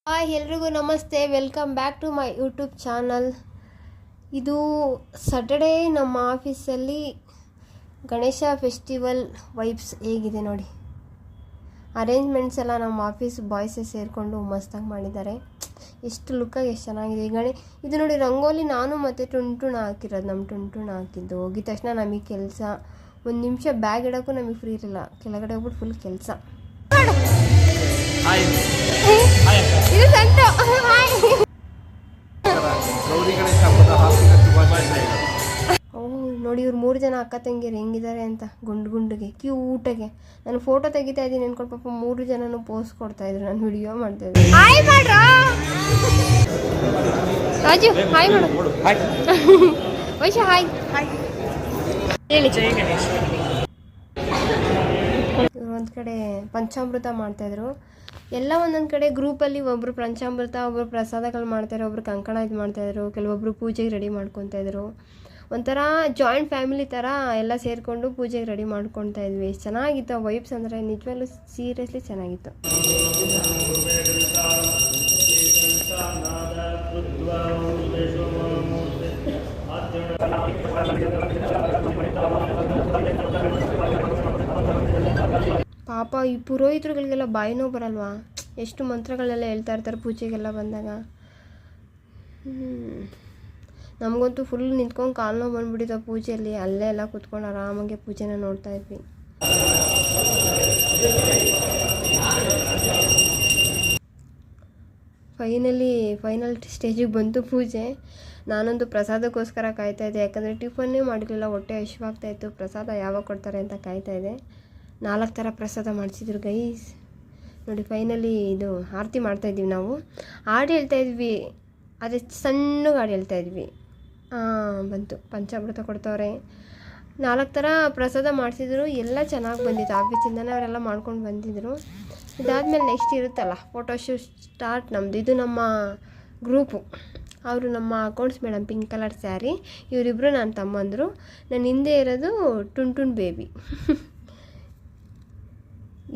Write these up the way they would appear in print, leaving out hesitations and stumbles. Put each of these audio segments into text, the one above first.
Hi ಎಲ್ರಿಗೂ ನಮಸ್ತೆ, welcome back to my YouTube channel. ಇದು ಸ್ಯಾಟರ್ಡೇ ನಮ್ಮ ಆಫೀಸಲ್ಲಿ ಗಣೇಶ ಫೆಸ್ಟಿವಲ್ ವೈಬ್ಸ್ ಹೇಗಿದೆ ನೋಡಿ. ಅರೇಂಜ್ಮೆಂಟ್ಸ್ ಎಲ್ಲ ನಮ್ಮ ಆಫೀಸ್ ಬಾಯ್ಸೇ ಸೇರಿಕೊಂಡು ಮಸ್ತಾಗಿ ಮಾಡಿದ್ದಾರೆ. ಎಷ್ಟು ಲುಕ್ಕಾಗಿ ಎಷ್ಟು ಚೆನ್ನಾಗಿದೆ. ಇದು ನೋಡಿ ರಂಗೋಲಿ ನಾನು ಮತ್ತು ಟುಣ್ಟುಣ ಹಾಕಿರೋದು. ನಮ್ಮ ಟುಣ್ಟುಣ ಹಾಕಿದ್ದು ಹೋಗಿದ ತಕ್ಷಣ ನಮಗೆ ಕೆಲಸ. ಒಂದು ನಿಮಿಷ ಬ್ಯಾಗ್ ಇಡೋಕ್ಕೂ ನಮಗೆ ಫ್ರೀ ಇರಲಿಲ್ಲ. ಕೆಳಗಡೆ ಹೋಗ್ಬಿಟ್ಟು ಫುಲ್ ಕೆಲಸ. ಇದು ಸಂತು. ನೋಡಿ ಇವ್ರು 3 ಜನ ಅಕ್ಕ ತಂಗಿಯರು ಹೆಂಗಿದ್ದಾರೆ ಅಂತ, ಗುಂಡಿಗೆ ಕ್ಯೂಟಾಗೆ. ನಾನು ಫೋಟೋ ತೆಗಿತಾ ಇದ್ದೀನಿ ಅನ್ಕೊಂಡು ಪಾಪ 3 ಜನನು ಪೋಸ್ ಕೊಡ್ತಾ ಇದ್ರು. ನಾನು ವಿಡಿಯೋ ಮಾಡ್ತಾ ಇದ್ದೆ. ಹಾಯ್ ಮಾಡ್ರ ರಾಜು, ಹಾಯ್ ಮಾಡು. ವೈಶ ಹಾಯ್ ಹೇಳಿ. ಇವ್ರು ಒಂದು ಕಡೆ ಪಂಚಾಮೃತ ಮಾಡ್ತಾಯಿದ್ರು. ಎಲ್ಲ ಒಂದೊಂದು ಕಡೆ ಗ್ರೂಪಲ್ಲಿ ಒಬ್ಬರು ಪಂಚಾಮೃತ, ಒಬ್ಬರು ಪ್ರಸಾದಗಳು ಮಾಡ್ತಾಯಿದ್ರು, ಒಬ್ಬರು ಕಂಕಣ ಇದು ಮಾಡ್ತಾಯಿದ್ರು, ಕೆಲವೊಬ್ಬರು ಪೂಜೆಗೆ ರೆಡಿ ಮಾಡ್ಕೊತಾಯಿದ್ರು. ಒಂಥರ ಜಾಯಿಂಟ್ ಫ್ಯಾಮಿಲಿ ಥರ ಎಲ್ಲ ಸೇರಿಕೊಂಡು ಪೂಜೆಗೆ ರೆಡಿ ಮಾಡ್ಕೊತಾ ಇದ್ವಿ. ಎಷ್ಟು ಚೆನ್ನಾಗಿತ್ತು ವೈಬ್ಸ್ ಅಂದರೆ, ನಿಜವಾಗ್ಲೂ ಸೀರಿಯಸ್ಲಿ ಚೆನ್ನಾಗಿತ್ತು. ಪಾಪ ಈ ಪುರೋಹಿತರುಗಳಿಗೆಲ್ಲ ಬಾಯಿನೋ ಬರಲ್ವಾ, ಎಷ್ಟು ಮಂತ್ರಗಳೆಲ್ಲ ಹೇಳ್ತಾ ಇರ್ತಾರೆ ಪೂಜೆಗೆಲ್ಲ ಬಂದಾಗ. ನಮಗಂತೂ ಫುಲ್ ನಿಂತ್ಕೊಂಡು ಕಾಲು ನೋವು ಬಂದುಬಿಟ್ಟಿದ್ದ ಪೂಜೆಯಲ್ಲಿ. ಅಲ್ಲೇ ಎಲ್ಲ ಕೂತ್ಕೊಂಡು ಆರಾಮಾಗಿ ಪೂಜೆನ ನೋಡ್ತಾ ಇದ್ವಿ. ಫೈನಲ್ ಸ್ಟೇಜಿಗೆ ಬಂತು ಪೂಜೆ. ನಾನೊಂದು ಪ್ರಸಾದಕ್ಕೋಸ್ಕರ ಕಾಯ್ತಾಯಿದ್ದೆ, ಯಾಕಂದರೆ ಟಿಫನ್ನೇ ಮಾಡಿರಲಿಲ್ಲ, ಹೊಟ್ಟೆ ಹಸಿವಾಗ್ತಾಯಿತ್ತು. ಪ್ರಸಾದ ಯಾವಾಗ ಕೊಡ್ತಾರೆ ಅಂತ ಕಾಯ್ತಾಯಿದ್ದೆ. 4 ಥರ ಪ್ರಸಾದ ಮಾಡಿಸಿದ್ರು ಗೈಸ್. ನೋಡಿ ಫೈನಲಿ ಇದು ಆರತಿ ಮಾಡ್ತಾಯಿದ್ವಿ. ನಾವು ಹಾಡು ಹೇಳ್ತಾಯಿದ್ವಿ, ಅದೇ ಸಣ್ಣಗೆ ಹಾಡು ಹೇಳ್ತಾಯಿದ್ವಿ. ಬಂತು ಪಂಚಾಮೃತ ಕೊಡ್ತವ್ರೆ. 4 ಥರ ಪ್ರಸಾದ ಮಾಡಿಸಿದ್ರು. ಎಲ್ಲ ಚೆನ್ನಾಗಿ ಬಂದಿತ್ತು. ಆಫೀಸಿಂದನೇ ಅವರೆಲ್ಲ ಮಾಡ್ಕೊಂಡು ಬಂದಿದ್ದರು. ಇದಾದಮೇಲೆ ನೆಕ್ಸ್ಟ್ ಇರುತ್ತಲ್ಲ ಫೋಟೋಶೂಟ್ ಸ್ಟಾರ್ಟ್ ನಮ್ಮದು. ಇದು ನಮ್ಮ ಗ್ರೂಪು. ಅವರು ನಮ್ಮ accounts madam, pink colour sari. ಇವರಿಬ್ಬರು ನನ್ನ ತಮ್ಮಂದರು. ನನ್ನ ಹಿಂದೆ ಇರೋದು ಟುಣ್ಟುಣ್ ಬೇಬಿ.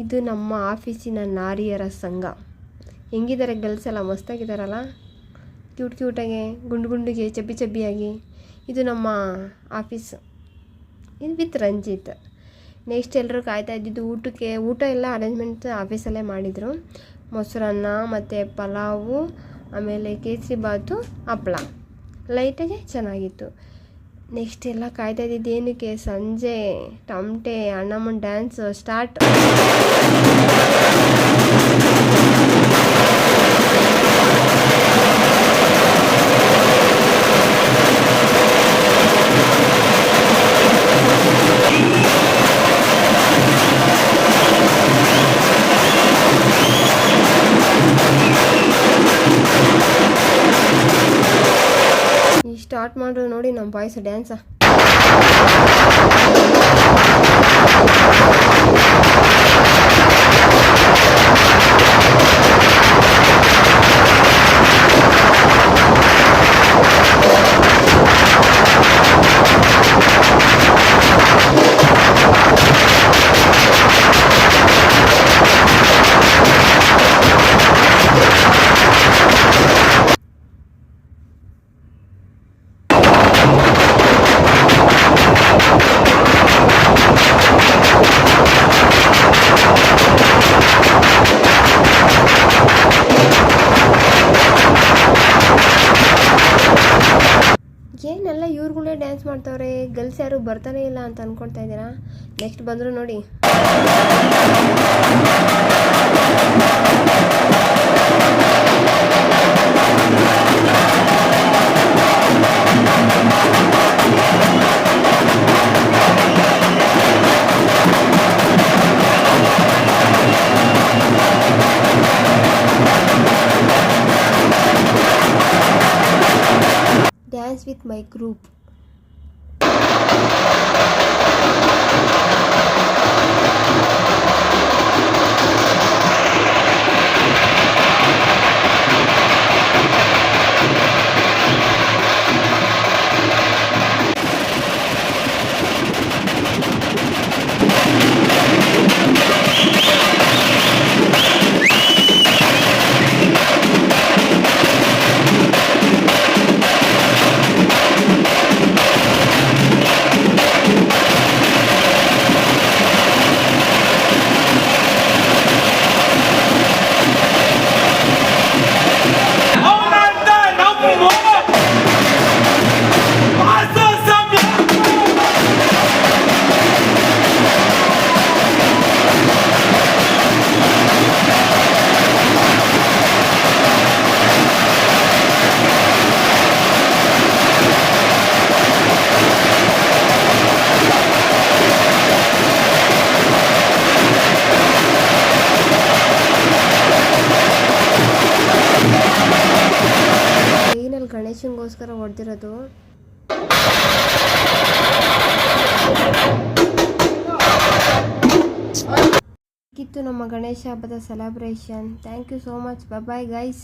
ಇದು ನಮ್ಮ ಆಫೀಸಿನ ನಾರಿಯರ ಸಂಘ. ಹೆಂಗಿದ್ದಾರೆ ಗರ್ಲ್ಸ್ ಎಲ್ಲ, ಮಸ್ತಾಗಿದ್ದಾರಲ್ಲ, ಕ್ಯೂಟಾಗೆ, ಗುಂಡಿಗೆ, ಚಬ್ಬಿಯಾಗಿ. ಇದು ನಮ್ಮ ಆಫೀಸು, ಇದು ವಿತ್ ರಂಜಿತ್. ನೆಕ್ಸ್ಟ್ ಎಲ್ಲರೂ ಕಾಯ್ತಾ ಇದ್ದಿದ್ದು ಊಟಕ್ಕೆ. ಊಟ ಎಲ್ಲ ಅರೇಂಜ್ಮೆಂಟ್ ಆಫೀಸಲ್ಲೇ ಮಾಡಿದರು. ಮೊಸರನ್ನ ಮತ್ತು ಪಲಾವು, ಆಮೇಲೆ ಕೇಸರಿ ಬಾತು, ಹಪ್ಪಳ. ಲೈಟಾಗೆ ಚೆನ್ನಾಗಿತ್ತು. ನೆಕ್ಸ್ಟ್ ಎಲ್ಲ ಕಾಯ್ತಾ ಇದ್ದಿದ್ದು ಏನಕ್ಕೆ, ಸಂಜೆ ಟಮಟೆ ಅಣ್ಣಮ್ಮನ ಡ್ಯಾನ್ಸ್ ಸ್ಟಾರ್ಟ್. ಸ್ಟಾರ್ಟ್ ಮಾಡ್ರು ನೋಡಿ ನಮ್ಮ ಬಾಯ್ಸ್ ಡ್ಯಾನ್ಸ. ಏನೆಲ್ಲ ಇವ್ರುಗಳೇ ಡ್ಯಾನ್ಸ್ ಮಾಡ್ತಾವ್ರೆ, ಗರ್ಲ್ಸ್ ಯಾರು ಬರ್ತಾನೆ ಇಲ್ಲ ಅಂತ ಅಂದ್ಕೊಳ್ತಾ ಇದ್ದೀರಾ. ನೆಕ್ಸ್ಟ್ ಬಂದರು ನೋಡಿ. Dance with my group. ಗಣೇಶನಿಗೋಸ್ಕರ ಹೊಡೆದಿರೋದು. ಇತ್ತು ನಮ್ಮ ಗಣೇಶ ಹಬ್ಬದ celebration. Thank you so much. Bye guys.